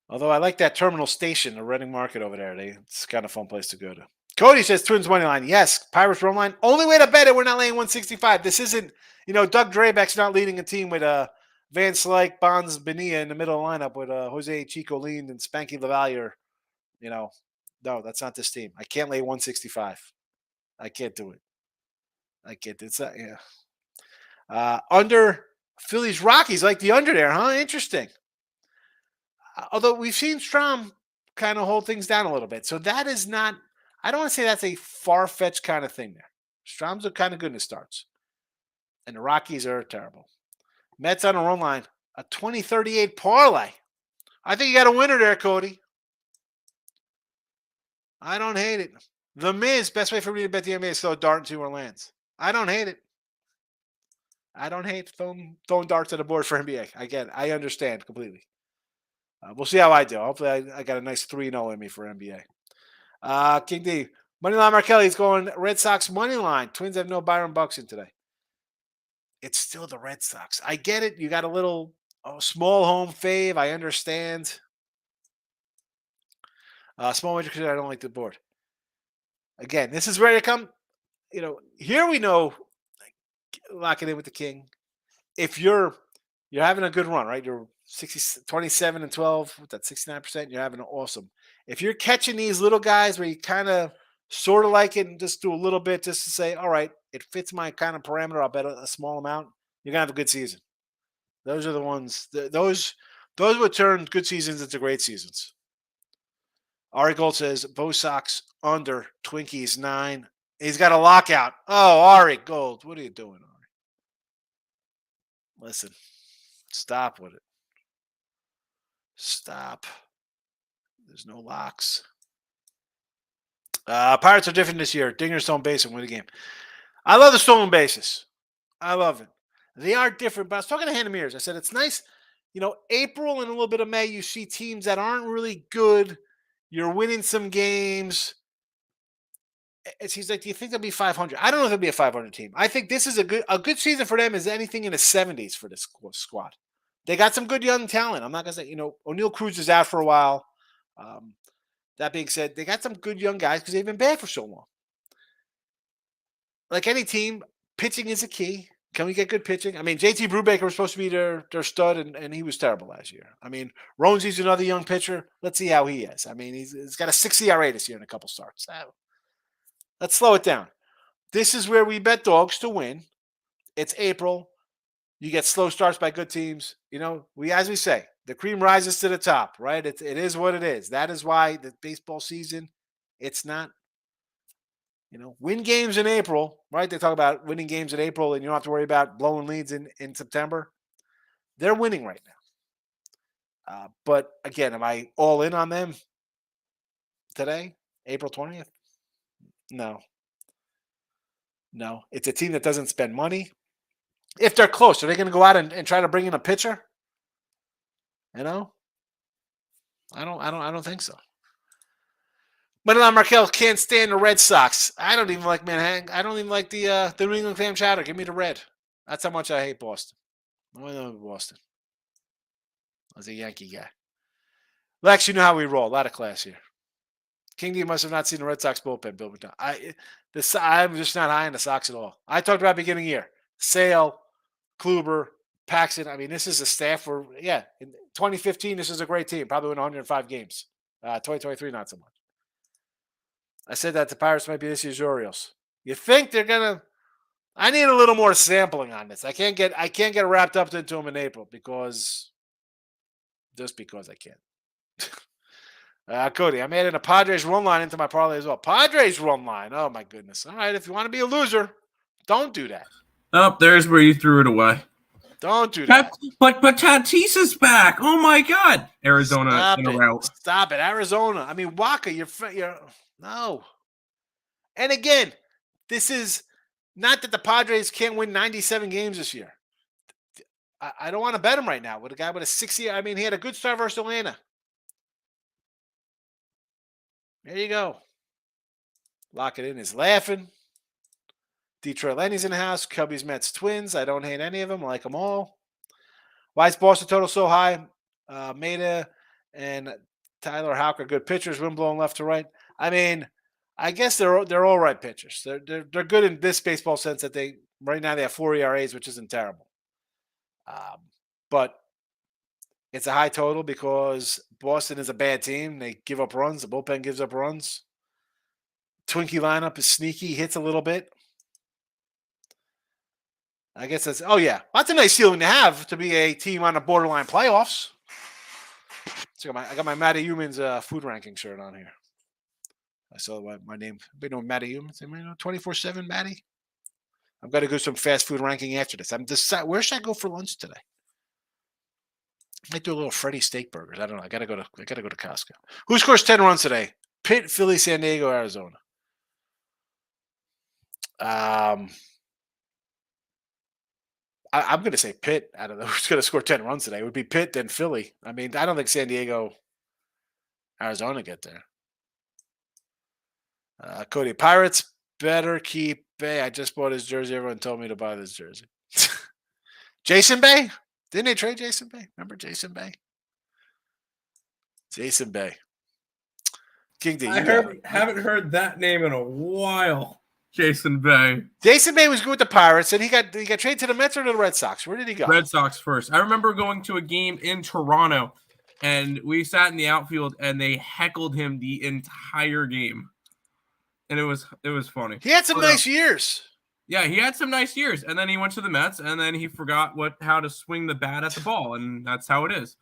Although I like that Terminal Station, the Reading Market over there. It's kind of a fun place to go to. Cody says Twins money line. Yes, Pirates run line. Only way to bet it, we're not laying 165. This isn't, Doug Drabeck's not leading a team with Van Slyke, Bonds, Bonilla in the middle of the lineup with Jose Chico Lean and Spanky LaValliere. No, that's not this team. I can't lay 165. I can't do it. I can't. It's not, yeah. Under Phillies Rockies, like the under there, huh? Interesting. Although we've seen Strom kind of hold things down a little bit. So that is not, I don't want to say that's a far-fetched kind of thing there. Strom's are kind of good in the starts. And the Rockies are terrible. Mets on a run line, a 20-38 parlay. I think you got a winner there, Cody. I don't hate it. The Miz, best way for me to bet the NBA is throw a dart into Orleans. I don't hate it. I don't hate throwing darts at the board for NBA. I get it. I understand completely. We'll see how I do. Hopefully I got a nice 3-0 in me for NBA. King D. Moneyline Markelli's going Red Sox money line. Twins have no Byron Buxton today. It's still the Red Sox. I get it. You got a little small home fave. I understand. Small wager because I don't like the board. Again, this is ready to come. Here we know, lock it in with the King. If you're having a good run, right? You're 27 and 12 with that 69%. You're having an awesome. If you're catching these little guys where you kind of sort of like it and just do a little bit just to say, all right, it fits my kind of parameter. I'll bet a small amount. You're gonna have a good season. Those are the ones. Those would turn good seasons into great seasons. Ari Gold says Bo Sox under Twinkies 9. He's got a lockout. Oh, Ari Gold, what are you doing, Ari? Listen, stop with it. Stop. There's no locks. Pirates are different this year. Dinger stolen base and win the game. I love the stolen bases. I love it. They are different, but I was talking to Hannah Mears. I said, it's nice. April and a little bit of May, you see teams that aren't really good. You're winning some games. He's like, do you think they'll be 500? I don't know if they'll be a 500 team. I think this is a good season for them is anything in the 70s for this squad. They got some good young talent. I'm not going to say, O'Neal Cruz is out for a while. That being said, they got some good young guys because they've been bad for so long. Like any team, pitching is a key. Can we get good pitching? I mean, JT Brubaker was supposed to be their stud, and he was terrible last year. I mean, Ronesy's another young pitcher. Let's see how he is. I mean, he's got a 6 ERA this year in a couple starts. Let's slow it down. This is where we bet dogs to win. It's April. You get slow starts by good teams. As we say, the cream rises to the top, right? It is what it is. That is why the baseball season, it's not, win games in April, right? They talk about winning games in April and you don't have to worry about blowing leads in September. They're winning right now. But again, am I all in on them today, April 20th? No. It's a team that doesn't spend money. If they're close, are they going to go out and try to bring in a pitcher? I don't think so. Moneyline Markel can't stand the Red Sox. I don't even like Manhattan. I don't even like the New England clam chowder. Give me the red. That's how much I hate Boston. I love Boston. I was a Yankee guy. Lex, you know how we roll. A lot of class here. King D must have not seen the Red Sox bullpen, Bill McDonald. I'm just not high on the Sox at all. I talked about beginning of the year. Sale, Kluber, Paxton. I mean, this is a staff where, in 2015, this is a great team. Probably win 105 games. 2023, not so much. I said that the Pirates might be this year's Orioles. You think they're gonna? I need a little more sampling on this. I can't get wrapped up into them in April because I can't. Cody, I'm adding a Padres run line into my parlay as well. Padres run line. Oh, my goodness. All right, if you want to be a loser, don't do that. Oh, there's where you threw it away. Don't do that. But Tatis is back. Oh, my God. Arizona Stop in a it. rout. Stop it. Arizona. I mean, Waka, you're no. And again, this is not that the Padres can't win 97 games this year. I don't want to bet him right now with a guy with a 6-year. I mean, he had a good start versus Atlanta. There you go. Lock it in. Is laughing. Detroit Lenny's in the house. Cubbies, Mets, Twins. I don't hate any of them. I like them all. Why is Boston total so high? Maeda and Tyler Houck are good pitchers. Wind blowing left to right. I mean, I guess they're all right pitchers. They're good in this baseball sense that right now they have 4 ERAs, which isn't terrible. But it's a high total because Boston is a bad team. They give up runs. The bullpen gives up runs. Twinkie lineup is sneaky. Hits a little bit. I guess that's a nice feeling to have to be a team on the borderline playoffs. So I got my Matty Humans food ranking shirt on here. I saw my name. Anybody know Matty Humans? 24/7 Matty. I've got to go some fast food ranking after this. Where should I go for lunch today? I might do a little Freddy steak burgers. I don't know. I gotta go to Costco. Who scores 10 runs today? Pitt, Philly, San Diego, Arizona. I'm going to say Pitt. I don't know who's going to score 10 runs today. It would be Pitt, then Philly. I mean, I don't think San Diego, Arizona get there. Cody, Pirates better keep Bay. I just bought his jersey. Everyone told me to buy this jersey. Jason Bay? Didn't they trade Jason Bay? Remember Jason Bay? Jason Bay. King D. Haven't heard that name in a while. Jason Bay. Jason Bay was good with the Pirates, and he got traded to the Mets or to the Red Sox. Where did he go? Red Sox first. I remember going to a game in Toronto, and we sat in the outfield, and they heckled him the entire game, and it was funny. He had some nice years. Yeah, he had some nice years, and then he went to the Mets, and then he forgot how to swing the bat at the ball, and that's how it is.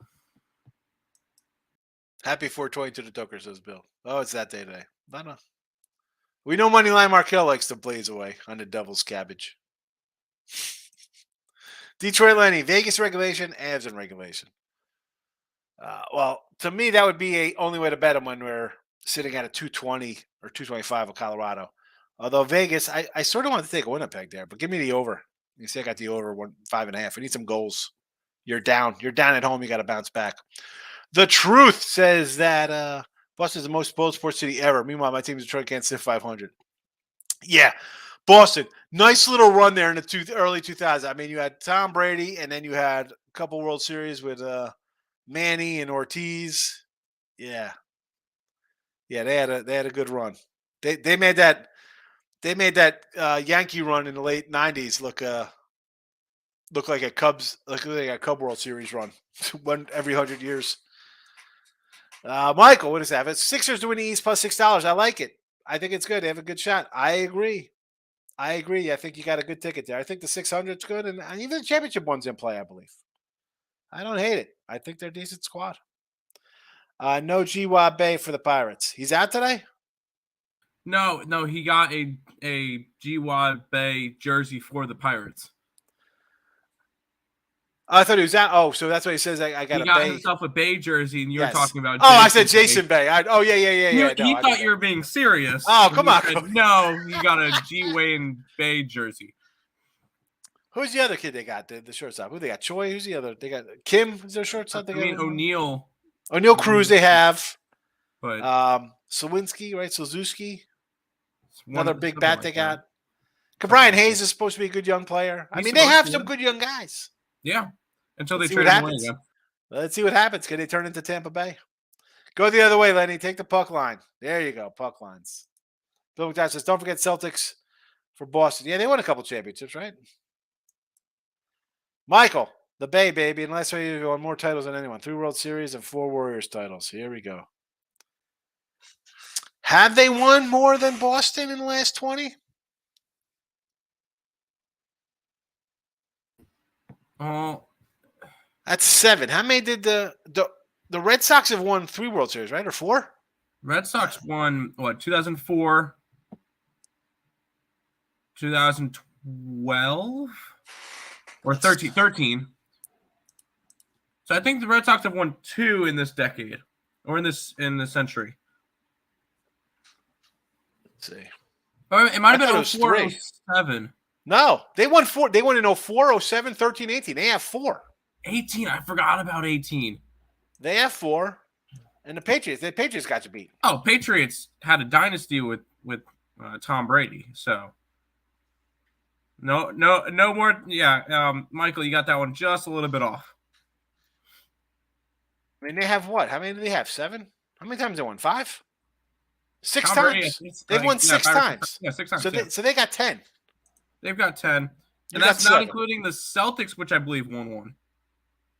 Happy 420 to the Tucker, says Bill. Oh, it's that day today. I don't know. We know Moneyline Markel likes to blaze away on the Devil's Cabbage. Detroit Lenny, Vegas regulation, Avs in regulation. Well, to me, that would be a only way to bet them when we're sitting at a 220 or 225 of Colorado. Although Vegas, I sort of want to take a Winnipeg there, but give me the over. You see, I got the over 5.5. I need some goals. You're down. You're down at home. You got to bounce back. The Truth says that Boston is the most bold sports city ever. Meanwhile, my team Detroit can't sit 500. Yeah, Boston. Nice little run there in the early 2000s. I mean, you had Tom Brady, and then you had a couple World Series with Manny and Ortiz. Yeah, they had a good run. They made that Yankee run in the late 90s look like a Cub World Series run, one every 100 years. Michael, what does that? It's Sixers to win the East plus $6. I like it. I think it's good. They have a good shot. I agree. I think you got a good ticket there. I think the 600 is good, and even the championship one's in play, I believe. I don't hate it. I think they're a decent squad. No G-Wa Bay for the Pirates. He's out today? No, he got a G-Wa Bay jersey for the Pirates. I thought he was out. Oh, so that's what he says. I got he got himself a Bay jersey, and you were talking about. Oh, I said Jason Bay. Yeah. He thought you were being serious. Oh, come on. No, he got a G Wayne Bay jersey. Who's the other kid they got? The shortstop. Who they got? Choi. Who's the other? They got Kim. Is their shortstop? O'Neal. O'Neal Cruz. They have. But Sawinski, right? Suzuki, It's another big something bat like they that. got. Brian like Hayes that. is supposed to be a good young player. I He's mean, they supposed have to, some yeah. good young guys. Yeah. Until Let's they see what trade him away happens. again. Let's see what happens. Can they turn into Tampa Bay? Go the other way, Lenny. Take the puck line. There you go. Puck lines. Bill McDowell says, don't forget Celtics for Boston. Yeah, they won a couple championships, right? Michael, the Bay, baby. And last year you won more titles than anyone. 3 World Series and 4 Warriors titles. Here we go. Have they won more than Boston in the last 20? Oh, That's 7. How many did the Red Sox have won 3 World Series, right? Or 4? Red Sox won, 2004, 2012, or 13. So I think the Red Sox have won 2 in this decade, or in this century. Let's see. Or it might have I thought been it was 04, 3. 07. No, they won 4. They won in 04, 07, 13, 18. They have 4. 18. I forgot about 18. They have 4. And the Patriots got you beat. Oh, Patriots had a dynasty with Tom Brady. So no more. Yeah, Michael, you got that one just a little bit off. I mean, they have what? How many do they have? 7? How many times they won? 5? 6 Tom Brady, times. They've won 6 times. Yeah, 6 times. So they got 10. They've got 10, You and got that's not 7. including the Celtics, which I believe won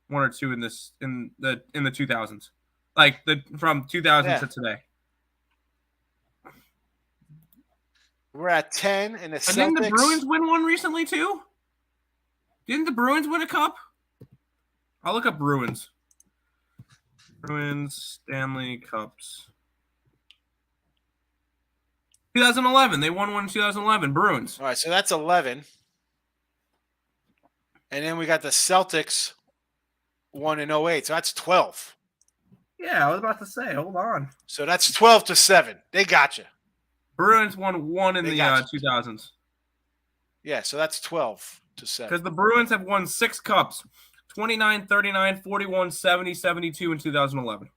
one or two in the 2000s, like from 2000 to today. We're at 10, and the Celtics. And didn't the Bruins win one recently too? Didn't the Bruins win a cup? I'll look up Bruins. Bruins Stanley Cups. 2011. They won one in 2011. Bruins. All right, so that's 11. And then we got the Celtics won in 08. So that's 12. Yeah, I was about to say. Hold on. So that's 12-7. They got you. Bruins won one in the 2000s. Yeah, so that's 12-7. Because the Bruins have won 6 cups. 29, 39, 41, 70, 72 in 2011.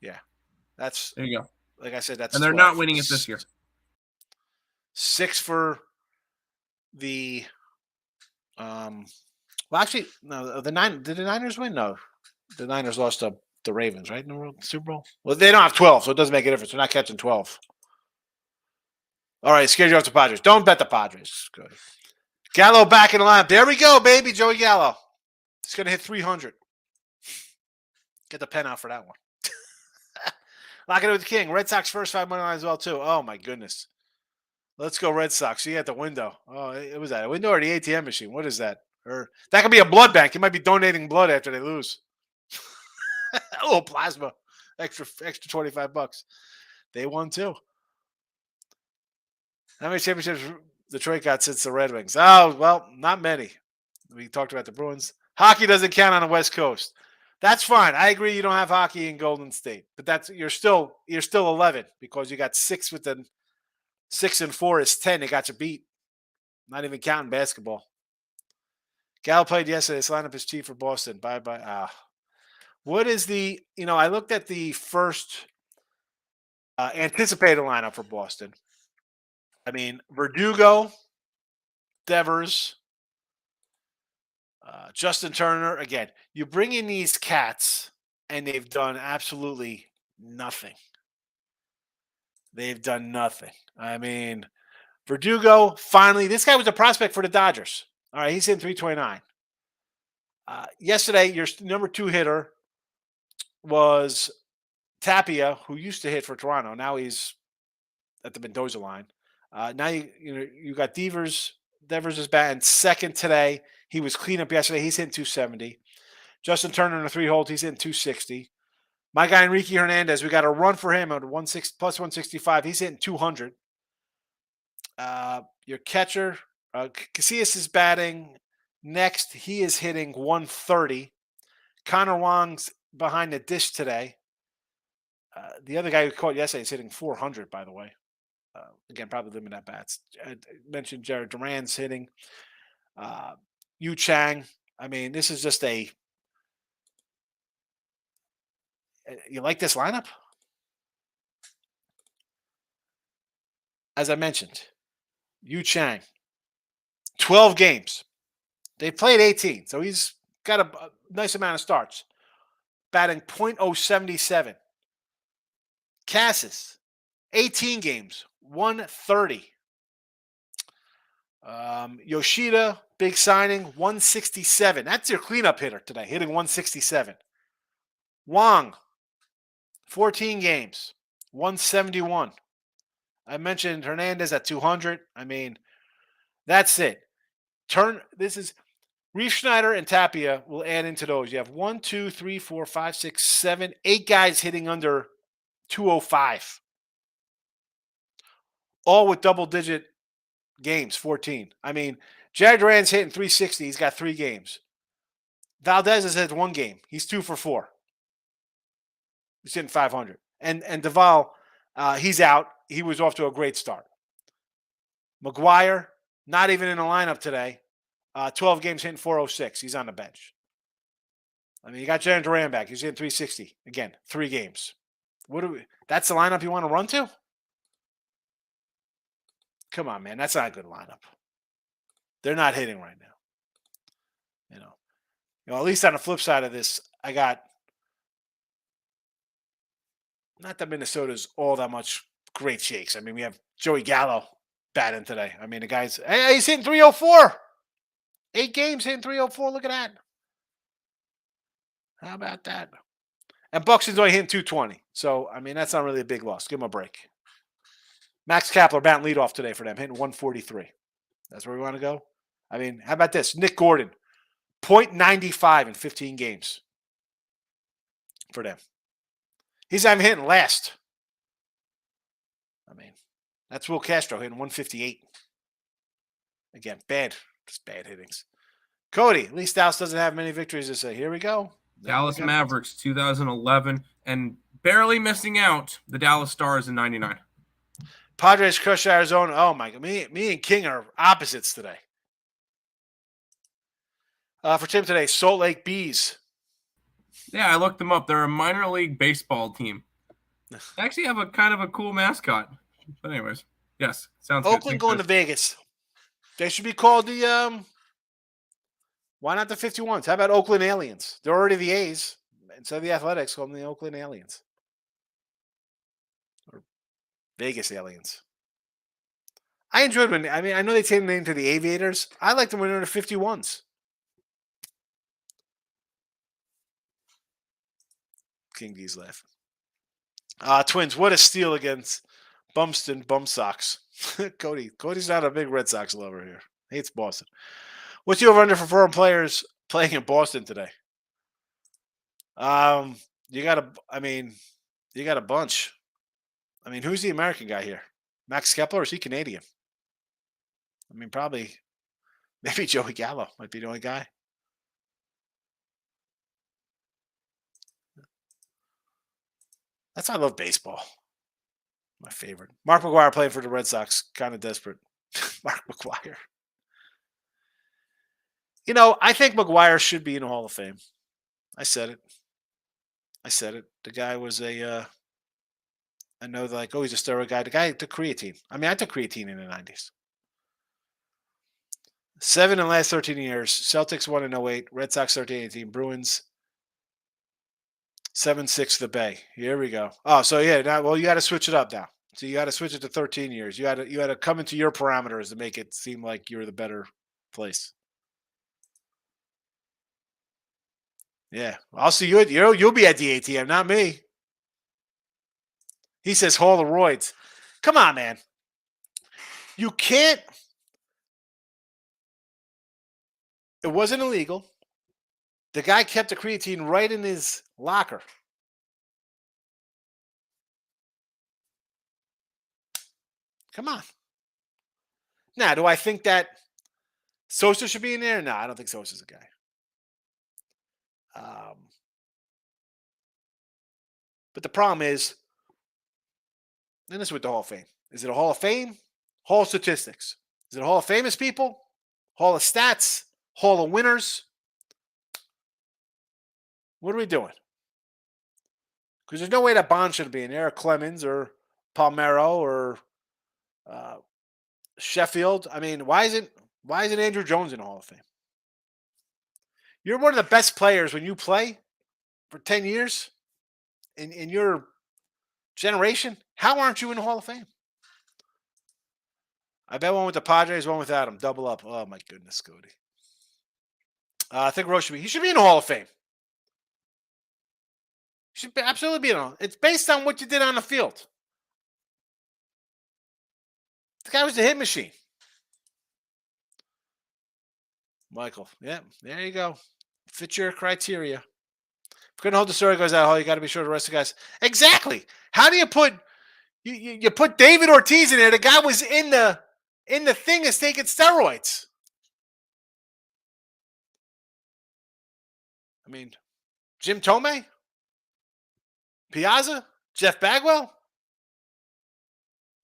Yeah. That's there you go. Like I said, that's and they're 12. not winning it this year. 6 for the well, actually, no. Did the Niners win? No, the Niners lost to the Ravens, right? In the Super Bowl. Well, they don't have 12, so it doesn't make a difference. They're not catching 12. All right, scared you off the Padres. Don't bet the Padres. Good. Gallo back in the line. There we go, baby. Joey Gallo. He's going to hit 300. Get the pen out for that one. Lock it with the King. Red Sox first 5 money line as well, too. Oh, my goodness. Let's go Red Sox. See you at the window. Oh, it was that a window or the ATM machine? What is that? Or that could be a blood bank. You might be donating blood after they lose. Oh, plasma. Extra $25. They won too. How many championships Detroit got since the Red Wings? Oh, well, not many. We talked about the Bruins. Hockey doesn't count on the West Coast. That's fine. I agree you don't have hockey in Golden State. But you're still 11 because you got 6 with the 6 and 4 is 10. They got you beat. Not even counting basketball. Gal played yesterday. This lineup is cheap for Boston. Bye-bye. What is the, I looked at the first anticipated lineup for Boston. I mean, Verdugo, Devers, Justin Turner. Again, you bring in these cats, and they've done absolutely nothing. They've done nothing. I mean, Verdugo, finally, this guy was a prospect for the Dodgers. All right, he's hitting 329. Yesterday, your number 2 hitter was Tapia, who used to hit for Toronto. Now he's at the Mendoza line. Now you got Devers. Devers is batting second today. He was cleanup yesterday. He's hitting 270. Justin Turner in the 3-hole. He's hitting 260. My guy Enrique Hernandez, we got a run for him at plus 165. He's hitting 200. Your catcher, Casillas is batting next. He is hitting 130. Connor Wong's behind the dish today. The other guy who caught yesterday is hitting 400, by the way. Again, probably limited at bats. I mentioned Jared Duran's hitting. Yu Chang. I mean, this is just you like this lineup? as I mentioned, Yu Chang, 12 games. They played 18, so he's got a nice amount of starts. Batting .077. Cassis, 18 games, 130. Yoshida, big signing, 167. That's your cleanup hitter today, hitting 167. Wang, 14 games, 171. I mentioned Hernandez at 200. I mean, that's it. Reef Schneider and Tapia will add into those. You have 1, 2, 3, 4, 5, 6, 7, 8 guys hitting under 205. All with double-digit games, 14. I mean, Jared Duran's hitting 360. He's got 3 games. Valdez has had 1 game. He's 2 for 4. He's hitting 500. And Duvall, he's out. He was off to a great start. McGuire, not even in the lineup today. 12 games hitting 406. He's on the bench. I mean, you got Jared Duran back. He's hitting 360. Again, 3 games. That's the lineup you want to run to? Come on, man. That's not a good lineup. They're not hitting right now. At least on the flip side of this, I got not that Minnesota's all that much great shakes. I mean, we have Joey Gallo batting today. I mean, the guy's he's hitting 304. 8 games hitting 304. Look at that. How about that? And Buxton's only hitting 220. So, I mean, that's not really a big loss. Give him a break. Max Kapler batting leadoff today for them, hitting 143. That's where we want to go. I mean, how about this? Nick Gordon, .95 in 15 games for them. He's not even hitting last. I mean, that's Will Castro hitting 158. Again, just bad hittings. Cody, at least Dallas doesn't have many victories to say. Here we go. Dallas Mavericks 2011 and barely missing out the Dallas Stars in 99. Padres crushed Arizona. Oh my God. Me and King are opposites today. For Tim today, Salt Lake Bees. Yeah, I looked them up. They're a minor league baseball team. They actually have a kind of a cool mascot. But anyways, yes, sounds good. Oakland going to Vegas. They should be called the why not the 51s? How about Oakland Aliens? They're already the A's. Instead of the Athletics, call them the Oakland Aliens. Or Vegas Aliens. I enjoyed I know they changed the name to the Aviators. I liked them when they were the 51s. King D's laugh. Twins, what a steal against Bumston Bum Sox. Cody's not a big Red Sox lover here. Hates Boston. What's your over-under for foreign players playing in Boston today? You got a bunch. I mean, who's the American guy here? Max Kepler, or is he Canadian? I mean, maybe Joey Gallo might be the only guy. That's why I love baseball. My favorite. Mark McGuire playing for the Red Sox. Kind of desperate. Mark McGuire. I think McGuire should be in the Hall of Fame. I said it. The guy was I know he's a steroid guy. The guy took creatine. I mean, I took creatine in the 90s. 7 in the last 13 years. Celtics won in 08. Red Sox 13-18. Bruins 7-6 the Bay. Here we go. Oh, so yeah. Now, you got to switch it up now. So you got to switch it to 13 years. You got to come into your parameters to make it seem like you're the better place. Yeah, I'll see you. You'll be at the ATM, not me. He says Hall of Roids. Come on, man. You can't. It wasn't illegal. The guy kept the creatine right in his locker. Come on. Now, do I think that Sosa should be in there? No, I don't think Sosa's a guy. But the problem is, and this is with the Hall of Fame. Is it a Hall of Fame? Hall of Statistics. Is it a Hall of Famous people? Hall of Stats? Hall of Winners? What are we doing? Because there's no way that Bond should be in there, or Clemens, or Palmero, or Sheffield. I mean, why isn't Andrew Jones in the Hall of Fame? You're one of the best players when you play for 10 years in your generation. How aren't you in the Hall of Fame? I bet one with the Padres, one without him. Double up. Oh, my goodness, Cody. I think Rose he should be in the Hall of Fame. He should absolutely be in the It's based on what you did on the field. The guy was a hit machine. Michael. Yeah, there you go. Fit your criteria. If you're going to hold the story goes out, you got to be sure the rest of the guys. Exactly. How do you put you put David Ortiz in there? The guy was in the thing is taking steroids. I mean, Jim Tomei, Piazza, Jeff Bagwell. What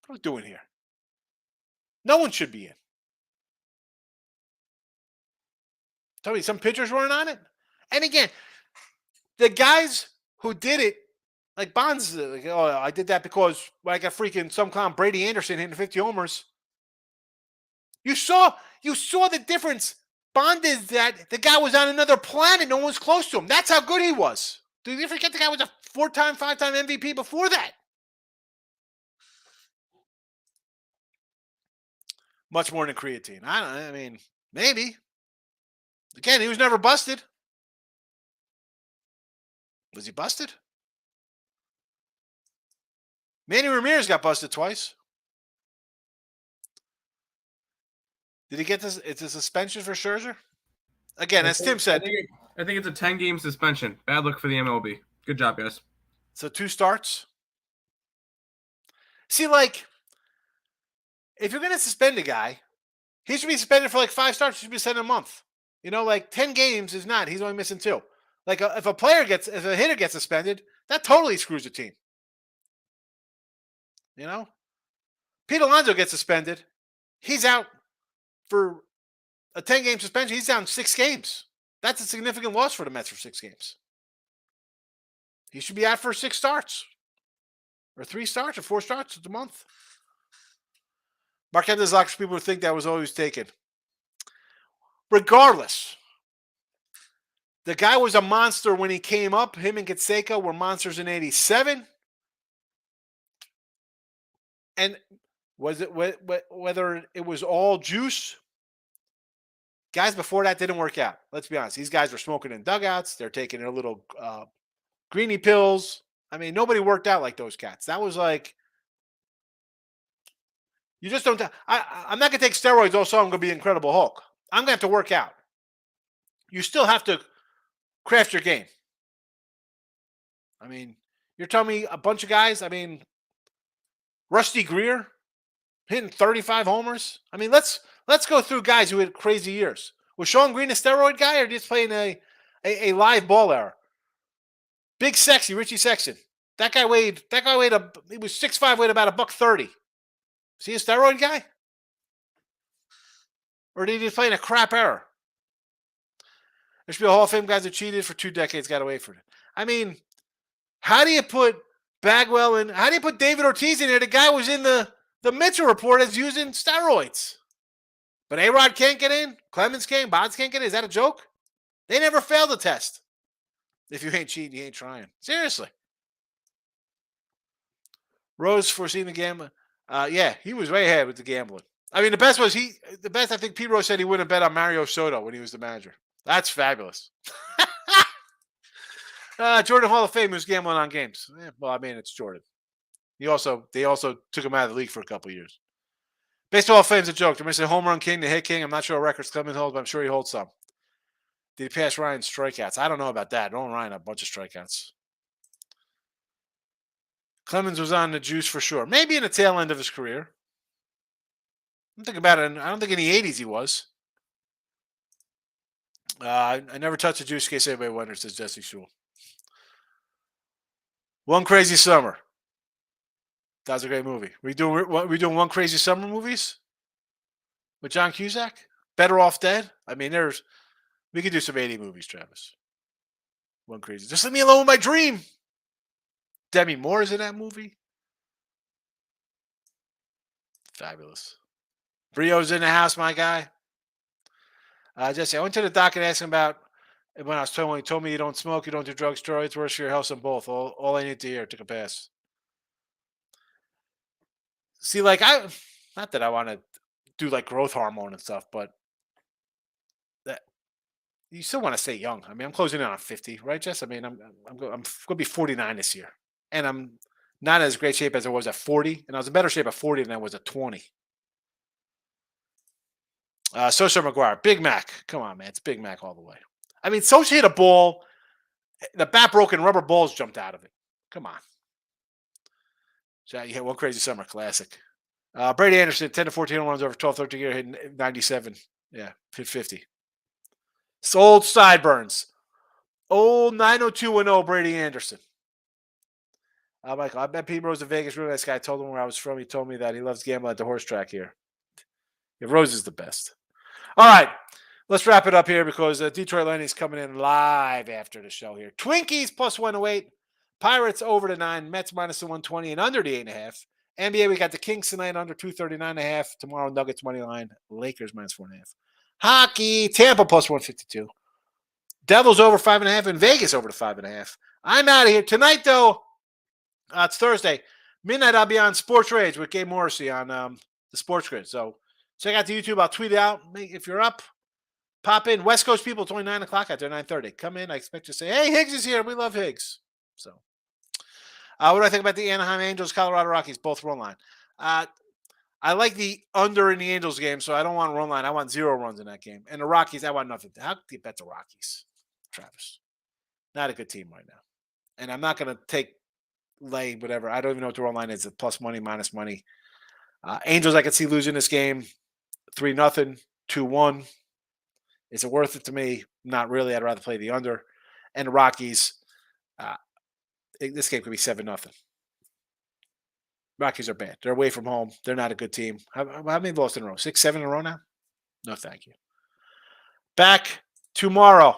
are we doing here? No one should be in. Tell me, some pitchers weren't on it. And again, the guys who did it, like Bonds, like, oh, I did that because I got freaking some clown Brady Anderson hitting 50 homers. You saw the difference. Bond did that. The guy was on another planet. No one was close to him. That's how good he was. Did you forget the guy was a 4-time, 5-time MVP before that? Much more than creatine. I mean, maybe. Again, he was never busted. Was he busted? Manny Ramirez got busted twice. Did he get this? It's a suspension for Scherzer? Again, as Tim said. I think it's a 10-game suspension. Bad look for the MLB. Good job, guys. So 2 starts? See, like, if you're going to suspend a guy, he should be suspended for like 5 starts. He should be suspended a month. You know, like 10 games is not. He's only missing 2. Like, if a hitter gets suspended, that totally screws the team. You know? Pete Alonso gets suspended. He's out for a 10-game suspension. He's down 6 games. That's a significant loss for the Mets for 6 games. He should be out for 6 starts. Or 3 starts or 4 starts. It's a month. Marquez Locks, people would think that was always taken. Regardless, the guy was a monster when he came up. Him and Canseco were monsters in 87. And was it whether it was all juice? Guys before that didn't work out. Let's be honest. These guys were smoking in dugouts. They're taking their little greenie pills. I mean, nobody worked out like those cats. That was like, you just don't. I'm not going to take steroids also. I'm going to be Incredible Hulk. I'm going to have to work out. You still have to craft your game. I mean, you're telling me a bunch of guys, I mean, Rusty Greer hitting 35 homers. I mean, let's go through guys who had crazy years. Was Sean Green a steroid guy or just playing a live ball era? Big Sexy, Richie Sexton. He was 6'5", weighed about $130. Is he a steroid guy? Or did he just play in a crap era? There should be a Hall of Fame guys who cheated for 2 decades, got away from it. I mean, how do you put Bagwell in? How do you put David Ortiz in there? The guy was in the Mitchell report as using steroids. But A-Rod can't get in. Clemens can't. Bonds can't get in. Is that a joke? They never failed the test. If you ain't cheating, you ain't trying. Seriously. Rose foreseeing the gambling. Yeah, he was way ahead with the gambling. I mean, the best I think Pete Rose said he wouldn't bet on Mario Soto when he was the manager. That's fabulous. Jordan Hall of Fame was gambling on games. Well, I mean, it's Jordan. They also took him out of the league for a couple of years. Baseball Hall of Fame's a joke. They're going to say home run king, the hit king. I'm not sure what records Clemens holds, but I'm sure he holds some. Did he pass Ryan's strikeouts? I don't know about that. Don't Ryan a bunch of strikeouts. Clemens was on the juice for sure. Maybe in the tail end of his career. I'm thinking about it. I don't think in the 80s he was. I never touched the juice in case anybody wonders, says Jesse Shule. One Crazy Summer. That was a great movie. We doing One Crazy Summer movies with John Cusack? Better Off Dead? I mean, we could do some 80 movies, Travis. One Crazy. Just leave me alone with my dream. Demi Moore is in that movie. Fabulous. Brio's in the house, my guy. Jesse, I went to the doc and asked him about when I was 20. He told me you don't smoke, you don't do drugs, steroids, worse for your health than both. All I need to hear. Took a pass. See, like not that I want to do like growth hormone and stuff, but that you still want to stay young. I mean, I'm closing in on 50, right, Jess? I mean, I'm going to be 49 this year, and I'm not as great shape as I was at 40, and I was in better shape at 40 than I was at 20. Sosa McGuire, Big Mac. Come on, man. It's Big Mac all the way. I mean, Sosa hit a ball. The bat broke and rubber balls jumped out of it. Come on. So, yeah, one crazy summer classic. Brady Anderson, 10 to 14 runs over 12, 13 year, hit 97. Yeah, hit 50. It's old sideburns. Old 90210 Brady Anderson. Michael, I met Pete Rose in Vegas. Really nice guy. I told him where I was from. He told me that he loves gambling at the horse track here. Yeah, Rose is the best. All right, let's wrap it up here because Detroit Lightning's coming in live after the show here. Twinkies plus 108. Pirates over to 9. Mets minus the 120 and under the 8.5. NBA, we got the Kings tonight under 239.5. Tomorrow, Nuggets money line. Lakers minus 4.5. Hockey, Tampa plus 152. Devils over 5.5 and Vegas over to 5.5. I'm out of here. Tonight, though, it's Thursday. Midnight, I'll be on Sports Rage with Gabe Morrissey on the Sports Grid. So check out the YouTube. I'll tweet it out. If you're up, pop in. West Coast people, it's only 9 o'clock out there, 9:30. Come in. I expect you to say, hey, Higgs is here. We love Higgs. So what do I think about the Anaheim Angels, Colorado Rockies? Both run line. I like the under in the Angels game, so I don't want run line. I want 0 runs in that game. And the Rockies, I want nothing. How do you bet the Rockies, Travis? Not a good team right now. And I'm not going to lay whatever. I don't even know what the run line is. It's plus money, minus money. Angels, I could see losing this game 3-0, 2-1. Is it worth it to me? Not really. I'd rather play the under. And the Rockies, this game could be 7-0. Rockies are bad. They're away from home. They're not a good team. How many lost in a row? 6, 7 in a row now? No, thank you. Back tomorrow.